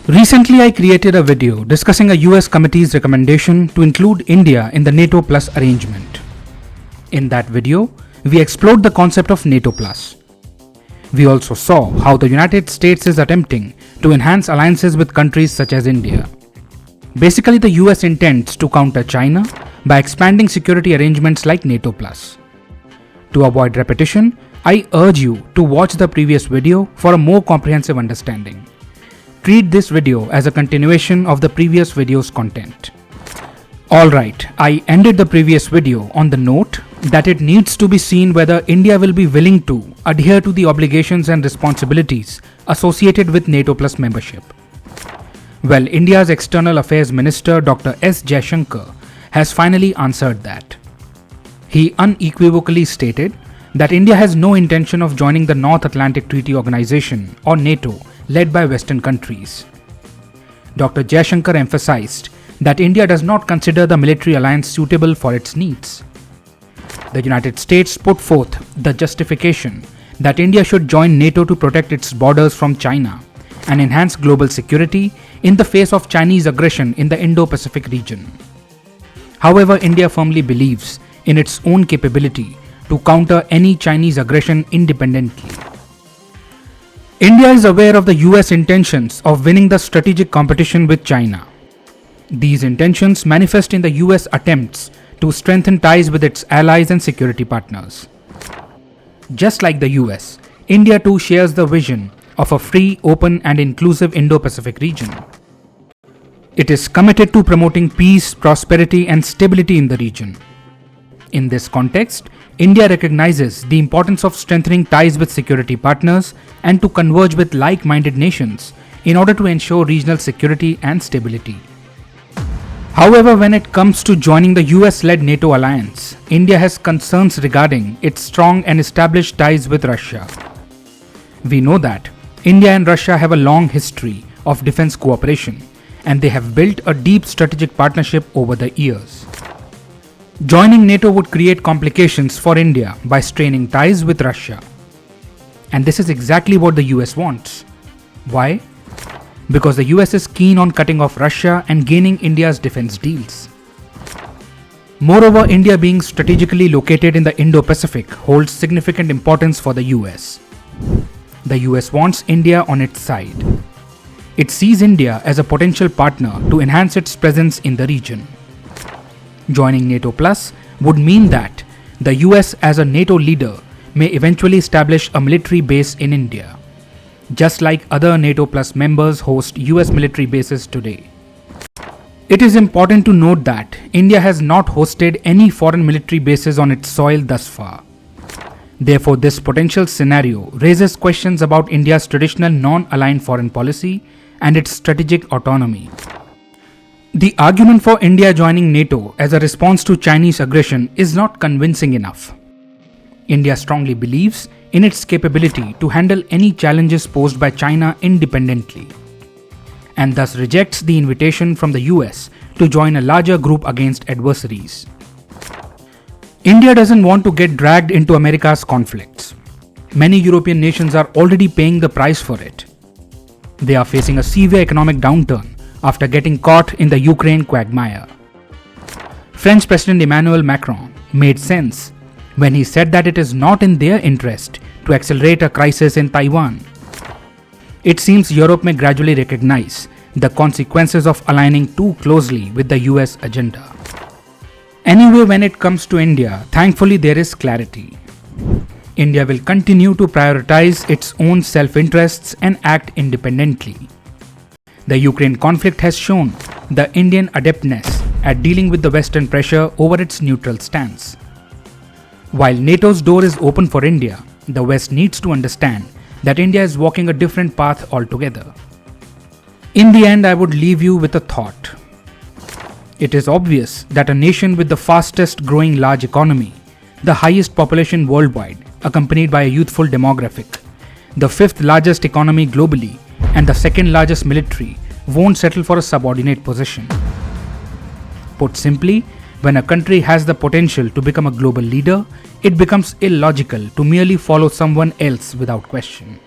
Recently, I created a video discussing a US committee's recommendation to include India in the NATO Plus arrangement. In that video, we explored the concept of NATO Plus. We also saw how the United States is attempting to enhance alliances with countries such as India. Basically, the US intends to counter China by expanding security arrangements like NATO Plus. To avoid repetition, I urge you to watch the previous video for a more comprehensive understanding. Treat this video as a continuation of the previous video's content. Alright, I ended the previous video on the note that it needs to be seen whether India will be willing to adhere to the obligations and responsibilities associated with NATO Plus membership. Well, India's External Affairs Minister Dr. S. Jaishankar has finally answered that. He unequivocally stated that India has no intention of joining the North Atlantic Treaty Organization or NATO led by Western countries. Dr. Jaishankar emphasized that India does not consider the military alliance suitable for its needs. The United States put forth the justification that India should join NATO to protect its borders from China and enhance global security in the face of Chinese aggression in the Indo-Pacific region. However, India firmly believes in its own capability to counter any Chinese aggression independently. India is aware of the US intentions of winning the strategic competition with China. These intentions manifest in the US attempts to strengthen ties with its allies and security partners. Just like the US, India too shares the vision of a free, open and inclusive Indo-Pacific region. It is committed to promoting peace, prosperity and stability in the region. In this context, India recognizes the importance of strengthening ties with security partners and to converge with like-minded nations in order to ensure regional security and stability. However, when it comes to joining the US-led NATO alliance, India has concerns regarding its strong and established ties with Russia. We know that India and Russia have a long history of defense cooperation, and they have built a deep strategic partnership over the years. Joining NATO would create complications for India by straining ties with Russia. And this is exactly what the US wants. Why? Because the US is keen on cutting off Russia and gaining India's defense deals. Moreover, India being strategically located in the Indo-Pacific holds significant importance for the US. The US wants India on its side. It sees India as a potential partner to enhance its presence in the region. Joining NATO Plus would mean that the US as a NATO leader may eventually establish a military base in India, just like other NATO Plus members host US military bases today. It is important to note that India has not hosted any foreign military bases on its soil thus far. Therefore, this potential scenario raises questions about India's traditional non-aligned foreign policy and its strategic autonomy. The argument for India joining NATO as a response to Chinese aggression is not convincing enough. India strongly believes in its capability to handle any challenges posed by China independently, and thus rejects the invitation from the US to join a larger group against adversaries. India doesn't want to get dragged into America's conflicts. Many European nations are already paying the price for it. They are facing a severe economic downturn after getting caught in the Ukraine quagmire. French President Emmanuel Macron made sense when he said that it is not in their interest to accelerate a crisis in Taiwan. It seems Europe may gradually recognize the consequences of aligning too closely with the US agenda. Anyway, when it comes to India, thankfully there is clarity. India will continue to prioritize its own self-interests and act independently. The Ukraine conflict has shown the Indian adeptness at dealing with the Western pressure over its neutral stance. While NATO's door is open for India, the West needs to understand that India is walking a different path altogether. In the end, I would leave you with a thought. It is obvious that a nation with the fastest growing large economy, the highest population worldwide, accompanied by a youthful demographic, the fifth largest economy globally, and the second largest military won't settle for a subordinate position. Put simply, when a country has the potential to become a global leader, it becomes illogical to merely follow someone else without question.